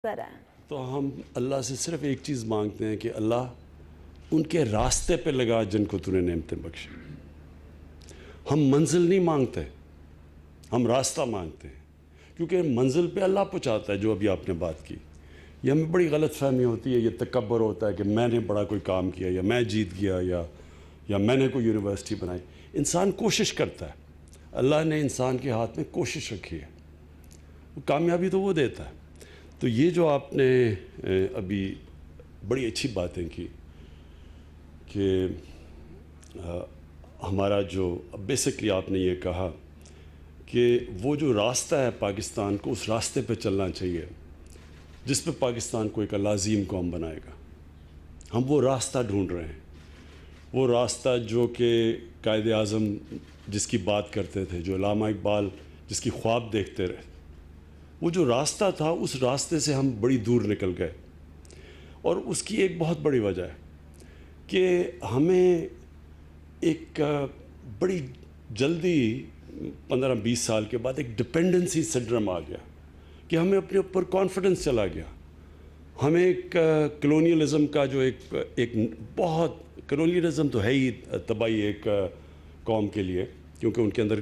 تو ہم اللہ سے صرف ایک چیز مانگتے ہیں کہ اللہ ان کے راستے پہ لگا جن کو تو نے نعمتیں بخشی. ہم منزل نہیں مانگتے, ہم راستہ مانگتے ہیں, کیونکہ منزل پہ اللہ پہنچاتا ہے. جو ابھی آپ نے بات کی, یہ ہمیں بڑی غلط فہمی ہوتی ہے, یہ تکبر ہوتا ہے کہ میں نے بڑا کوئی کام کیا, یا میں جیت گیا, یا میں نے کوئی یونیورسٹی بنائی. انسان کوشش کرتا ہے, اللہ نے انسان کے ہاتھ میں کوشش رکھی ہے, کامیابی تو وہ دیتا ہے. تو یہ جو آپ نے ابھی بڑی اچھی باتیں کی کہ ہمارا جو بیسکلی آپ نے یہ کہا کہ وہ جو راستہ ہے پاکستان کو, اس راستے پہ چلنا چاہیے جس پہ پاکستان کو ایک عظیم قوم بنائے گا. ہم وہ راستہ ڈھونڈ رہے ہیں, وہ راستہ جو کہ قائد اعظم جس کی بات کرتے تھے, جو علامہ اقبال جس کی خواب دیکھتے رہے, وہ جو راستہ تھا اس راستے سے ہم بڑی دور نکل گئے. اور اس کی ایک بہت بڑی وجہ ہے کہ ہمیں ایک بڑی جلدی 15-20 سال کے بعد ایک ڈپینڈنسی سنڈرم آ گیا کہ ہمیں اپنے اوپر کانفیڈنس چلا گیا. ہمیں ایک کلونیلزم کا جو ایک بہت کلونیلزم تو ہے ہی تباہی ایک قوم کے لیے, کیونکہ ان کے اندر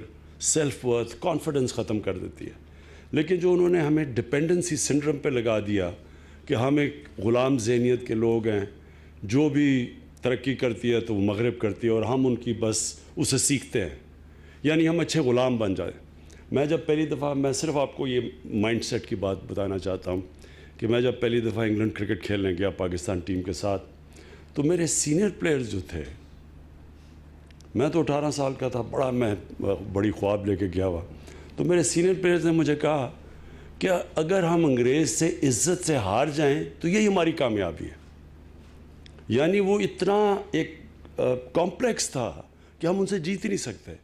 سیلف ورتھ کانفیڈنس ختم کر دیتی ہے. لیکن جو انہوں نے ہمیں ڈپینڈنسی سنڈرم پہ لگا دیا کہ ہم ایک غلام ذہنیت کے لوگ ہیں, جو بھی ترقی کرتی ہے تو وہ مغرب کرتی ہے اور ہم ان کی بس اسے سیکھتے ہیں, یعنی ہم اچھے غلام بن جائیں. میں جب پہلی دفعہ, میں صرف آپ کو یہ مائنڈ سیٹ کی بات بتانا چاہتا ہوں کہ میں جب پہلی دفعہ انگلینڈ کرکٹ کھیلنے گیا پاکستان ٹیم کے ساتھ, تو میرے سینئر پلیئرز جو تھے, میں تو 18 سال کا تھا, میں بڑی خواب لے کے گیا ہوا, تو میرے سینئر پلیئرز نے مجھے کہا کہ اگر ہم انگریز سے عزت سے ہار جائیں تو یہی ہماری کامیابی ہے. یعنی وہ اتنا ایک کمپلیکس تھا کہ ہم ان سے جیت ہی نہیں سکتے.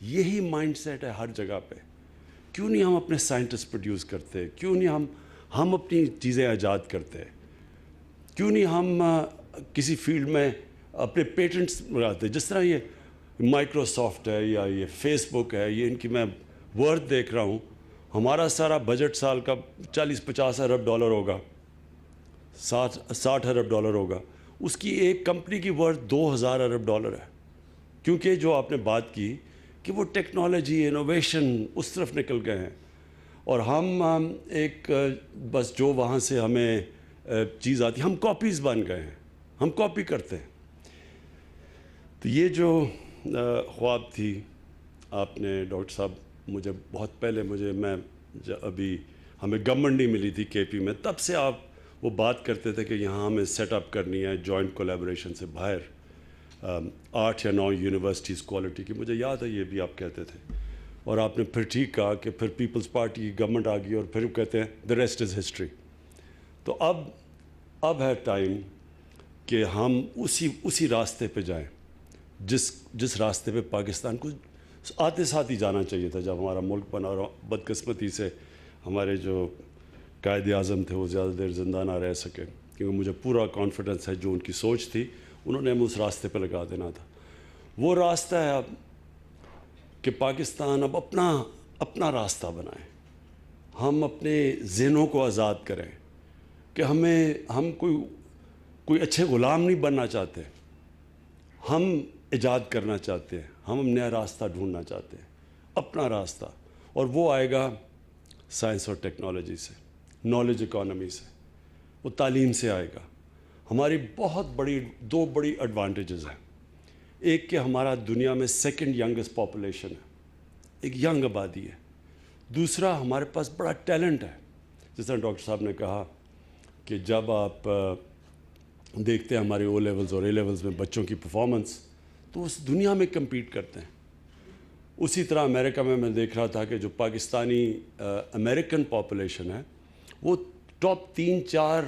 یہی مائنڈ سیٹ ہے ہر جگہ پہ. کیوں نہیں ہم اپنے سائنٹسٹ پروڈیوس کرتے, کیوں نہیں ہم اپنی چیزیں ایجاد کرتے, کیوں نہیں ہم کسی فیلڈ میں اپنے پیٹنٹس لگاتے. جس طرح یہ مائکروسافٹ ہے یا یہ فیس بک ہے, یہ ان کی میں ورتھ دیکھ رہا ہوں, ہمارا سارا بجٹ سال کا 40-50 ارب ڈالر ہوگا, 60 ارب ڈالر ہوگا. اس کی ایک کمپنی کی ورتھ 2000 ارب ڈالر ہے. کیونکہ جو آپ نے بات کی کہ وہ ٹیکنالوجی انوویشن اس طرف نکل گئے ہیں, اور ہم ایک بس جو وہاں سے ہمیں چیز آتی, ہم کاپیز بن گئے ہیں, ہم کاپی کرتے ہیں. تو یہ جو خواب تھی آپ نے ڈاکٹر صاحب, مجھے بہت پہلے میں ابھی ہمیں گورنمنٹ نہیں ملی تھی کے پی میں, تب سے آپ وہ بات کرتے تھے کہ یہاں ہمیں سیٹ اپ کرنی ہے جوائنٹ کولیبریشن سے باہر 8 یا 9 یونیورسٹیز کوالٹی کی. مجھے یاد ہے یہ بھی آپ کہتے تھے, اور آپ نے پھر ٹھیک کہا کہ پھر پیپلز پارٹی کی گورنمنٹ آ گئی اور پھر کہتے ہیں دا ریسٹ از ہسٹری. تو اب ہے ٹائم کہ ہم اسی راستے پہ جائیں جس راستے پہ پاکستان کو آتے ساتھ ہی جانا چاہیے تھا جب ہمارا ملک بنا. اور بدقسمتی سے ہمارے جو قائد اعظم تھے وہ زیادہ دیر زندہ نہ رہ سکے, کیونکہ مجھے پورا کانفیڈنس ہے جو ان کی سوچ تھی انہوں نے ہمیں اس راستے پہ لگا دینا تھا. وہ راستہ ہے اب کہ پاکستان اب اپنا راستہ بنائے, ہم اپنے ذہنوں کو آزاد کریں کہ ہم کوئی اچھے غلام نہیں بننا چاہتے, ہم ایجاد کرنا چاہتے ہیں, ہم نیا راستہ ڈھونڈنا چاہتے ہیں, اپنا راستہ. اور وہ آئے گا سائنس اور ٹیکنالوجی سے, نالج اکانومی سے, وہ تعلیم سے آئے گا. ہماری دو بڑی ایڈوانٹیجز ہیں. ایک کہ ہمارا دنیا میں سیکنڈ ینگسٹ پاپولیشن ہے, ایک ینگ آبادی ہے. دوسرا ہمارے پاس بڑا ٹیلنٹ ہے. جس طرح ڈاکٹر صاحب نے کہا کہ جب آپ دیکھتے ہیں ہمارے او لیولز اور اے لیولز میں بچوں کی پرفارمنس, تو اس دنیا میں کمپیٹ کرتے ہیں. اسی طرح امریکہ میں دیکھ رہا تھا کہ جو پاکستانی امریکن پاپولیشن ہے وہ ٹاپ 3-4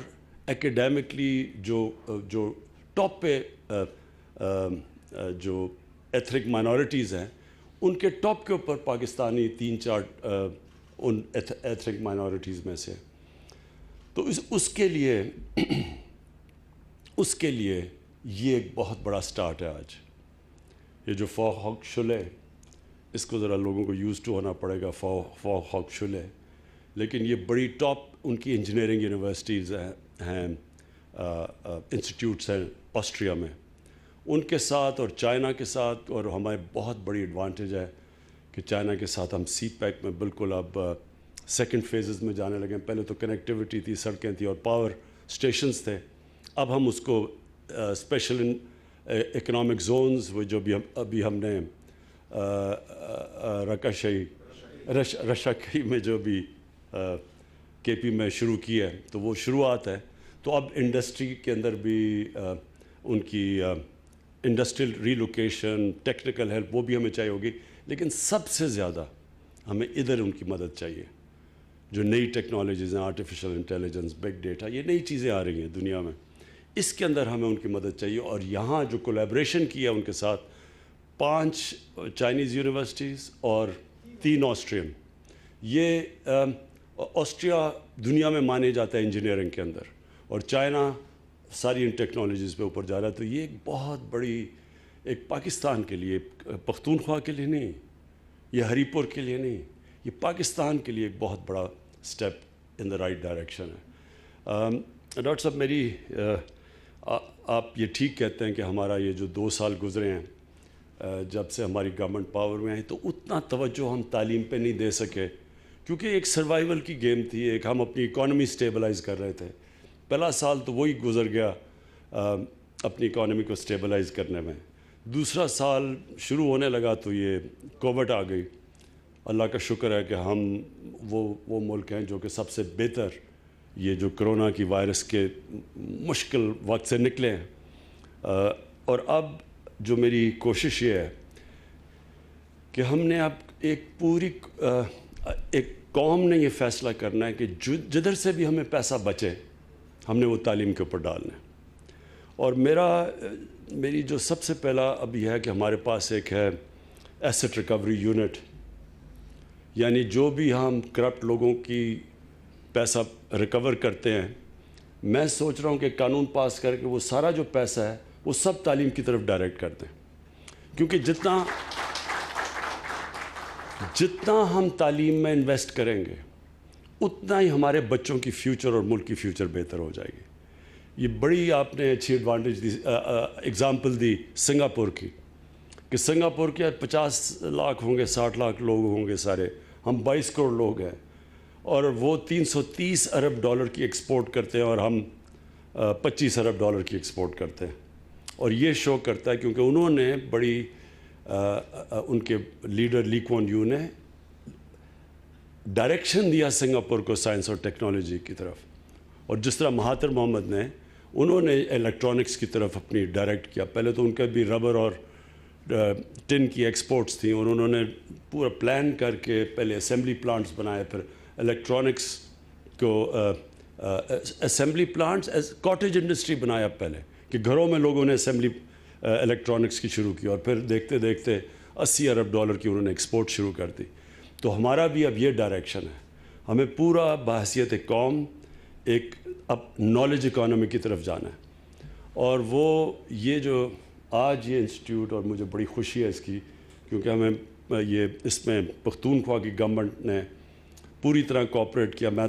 ایکیڈیمکلی جو ٹاپ پہ جو ایتھنک مائنورٹیز ہیں ان کے ٹاپ کے اوپر پاکستانی 3-4 ان ایتھنک مائنورٹیز میں سے. تو اس کے لیے یہ ایک بہت بڑا سٹارٹ ہے. آج یہ جو فوق شلے, اس کو ذرا لوگوں کو یوز ٹو ہونا پڑے گا. فوق شلے لیکن یہ بڑی ٹاپ ان کی انجینئرنگ یونیورسٹیز ہیں انسٹیٹیوٹس ہیں آسٹریا میں. ان کے ساتھ اور چائنا کے ساتھ، اور ہمیں بہت بڑی ایڈوانٹیج ہے کہ چائنا کے ساتھ ہم سی پیک میں بالکل اب سیکنڈ فیزز میں جانے لگے. پہلے تو کنیکٹیوٹی تھی، سڑکیں تھیں اور پاور اسٹیشنز تھے. اب ہم اس کو اسپیشل اکنامک زونز وہ جو بھی ابھی ہم نے رشکی میں جو بھی کے پی میں شروع کی ہے تو وہ شروعات ہے. تو اب انڈسٹری کے اندر بھی ان کی انڈسٹریل ریلوکیشن، ٹیکنیکل ہیلپ وہ بھی ہمیں چاہیے ہوگی. لیکن سب سے زیادہ ہمیں ادھر ان کی مدد چاہیے. جو نئی ٹیکنالوجیز ہیں، آرٹیفیشل انٹیلیجنس، بگ ڈیٹا، یہ نئی چیزیں آ رہی ہیں دنیا میں، اس کے اندر ہمیں ان کی مدد چاہیے. اور یہاں جو کولیبریشن کیا ان کے ساتھ 5 چائنیز یونیورسٹیز اور 3 آسٹرین. یہ آسٹریا دنیا میں مانے جاتا ہے انجینئرنگ کے اندر، اور چائنا ساری ان ٹیکنالوجیز پہ اوپر جا رہا ہے. تو یہ ایک بہت بڑی، ایک پاکستان کے لیے، پختونخوا کے لیے نہیں، یہ ہری پور کے لیے نہیں، یہ پاکستان کے لیے ایک بہت بڑا step in the right direction ہے. ڈاکٹر صاحب میری آپ یہ ٹھیک کہتے ہیں کہ ہمارا یہ جو 2 سال گزرے ہیں جب سے ہماری گورنمنٹ پاور میں آئی تو اتنا توجہ ہم تعلیم پہ نہیں دے سکے، کیونکہ ایک سروائیول کی گیم تھی. ایک ہم اپنی اکانومی سٹیبلائز کر رہے تھے. پہلا سال تو وہی گزر گیا اپنی اکانومی کو سٹیبلائز کرنے میں. دوسرا سال شروع ہونے لگا تو یہ کووڈ آ گئی. اللہ کا شکر ہے کہ ہم وہ ملک ہیں جو کہ سب سے بہتر یہ جو کرونا کی وائرس کے مشکل وقت سے نکلے ہیں. اور اب جو میری کوشش یہ ہے کہ ہم نے اب ایک قوم نے یہ فیصلہ کرنا ہے کہ جدھر سے بھی ہمیں پیسہ بچے ہم نے وہ تعلیم کے اوپر ڈالنا ہے. اور میری جو سب سے پہلا اب یہ ہے کہ ہمارے پاس ایک ہے ایسٹ ریکوری یونٹ، یعنی جو بھی ہم کرپٹ لوگوں کی پیسہ ریکور کرتے ہیں، میں سوچ رہا ہوں کہ قانون پاس کر کے وہ سارا جو پیسہ ہے وہ سب تعلیم کی طرف ڈائریکٹ کر دیں. کیونکہ جتنا ہم تعلیم میں انویسٹ کریں گے اتنا ہی ہمارے بچوں کی فیوچر اور ملک کی فیوچر بہتر ہو جائے گی. یہ بڑی آپ نے اچھی ایڈوانٹیج دی، اگزامپل دی سنگاپور کی، کہ سنگاپور کے 50 لاکھ ہوں گے، 60 لاکھ لوگ ہوں گے سارے، ہم 22 کروڑ لوگ ہیں، اور وہ 330 ارب ڈالر کی ایکسپورٹ کرتے ہیں اور ہم 25 ارب ڈالر کی ایکسپورٹ کرتے ہیں. اور یہ شو کرتا ہے کیونکہ انہوں نے بڑی ان کے لیڈر لی کوان یو نے ڈائریکشن دیا سنگاپور کو سائنس اور ٹیکنالوجی کی طرف. اور جس طرح مہاتر محمد نے انہوں نے الیکٹرانکس کی طرف اپنی ڈائریکٹ کیا. پہلے تو ان کا بھی ربر اور ٹن کی ایکسپورٹس تھیں، اور انہوں نے پورا پلان کر کے پہلے اسمبلی پلانٹس بنائے، پھر الیکٹرانکس کو اسمبلی پلانٹس کاٹیج انڈسٹری بنایا پہلے، کہ گھروں میں لوگوں نے اسمبلی الیکٹرانکس کی شروع کی، اور پھر دیکھتے دیکھتے 80 ارب ڈالر کی انہوں نے ایکسپورٹ شروع کر دی. تو ہمارا بھی اب یہ ڈائریکشن ہے، ہمیں پورا بحیثیت قوم ایک اب نالج اکانومی کی طرف جانا ہے. اور وہ یہ جو آج یہ انسٹیٹیوٹ، اور مجھے بڑی خوشی ہے اس کی، کیونکہ ہمیں یہ اس میں پختونخوا کی گورنمنٹ نے پوری طرح کوآپریٹ کیا. میں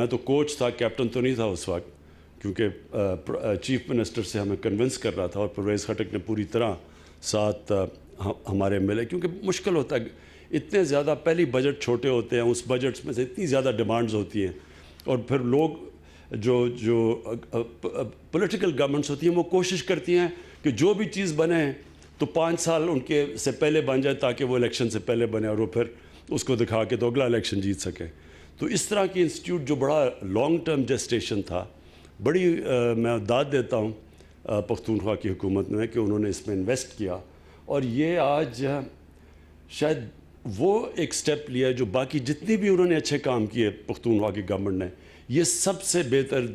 تو کوچ تھا، کیپٹن تو نہیں تھا اس وقت، کیونکہ چیف منسٹر سے ہمیں کنونس کر رہا تھا، اور پرویز خٹک نے پوری طرح ساتھ ہمارے ملے. کیونکہ مشکل ہوتا ہے، اتنے زیادہ پہلی بجٹ چھوٹے ہوتے ہیں، اس بجٹس میں سے اتنی زیادہ ڈیمانڈز ہوتی ہیں، اور پھر لوگ جو پولیٹیکل گورنمنٹس ہوتی ہیں وہ کوشش کرتی ہیں کہ جو بھی چیز بنے تو 5 سال ان کے سے پہلے بن جائے تاکہ وہ الیکشن سے پہلے بنے، اور وہ پھر اس کو دکھا کے تو اگلا الیکشن جیت سکے. تو اس طرح کی انسٹیٹیوٹ جو بڑا لانگ ٹرم جسٹیشن تھا، بڑی میں داد دیتا ہوں پختونخوا کی حکومت میں کہ انہوں نے اس میں انویسٹ کیا. اور یہ آج شاید وہ ایک سٹیپ لیا ہے جو باقی جتنی بھی انہوں نے اچھے کام کیے پختونخوا کی گورنمنٹ نے، یہ سب سے بہتر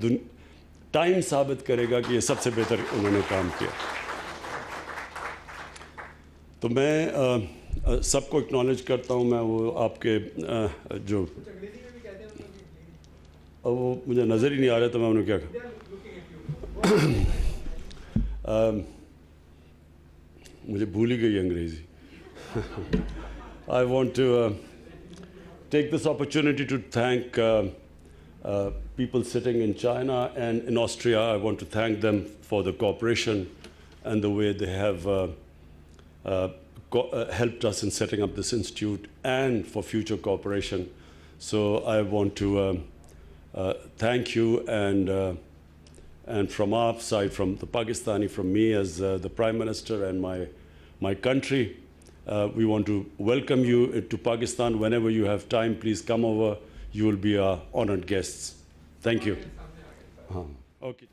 ٹائم ثابت کرے گا کہ یہ سب سے بہتر انہوں نے کام کیا. تو میں سب کو اکنالج کرتا ہوں. میں وہ آپ کے جو وہ مجھے نظر ہی نہیں آ رہا تو میں انہوں کیا مجھے بھول ہی گئی انگریزی. I want to take this opportunity to thank people sitting in China and in Austria. I want to thank them for the cooperation and the way they have helped us in setting up this institute and for future cooperation. So I want to thank you, and from our side, from the Pakistani, from me as the Prime Minister and my country, we want to welcome you to Pakistan. Whenever you have time, please come over. You will be our honored guests. Thank you. Okay.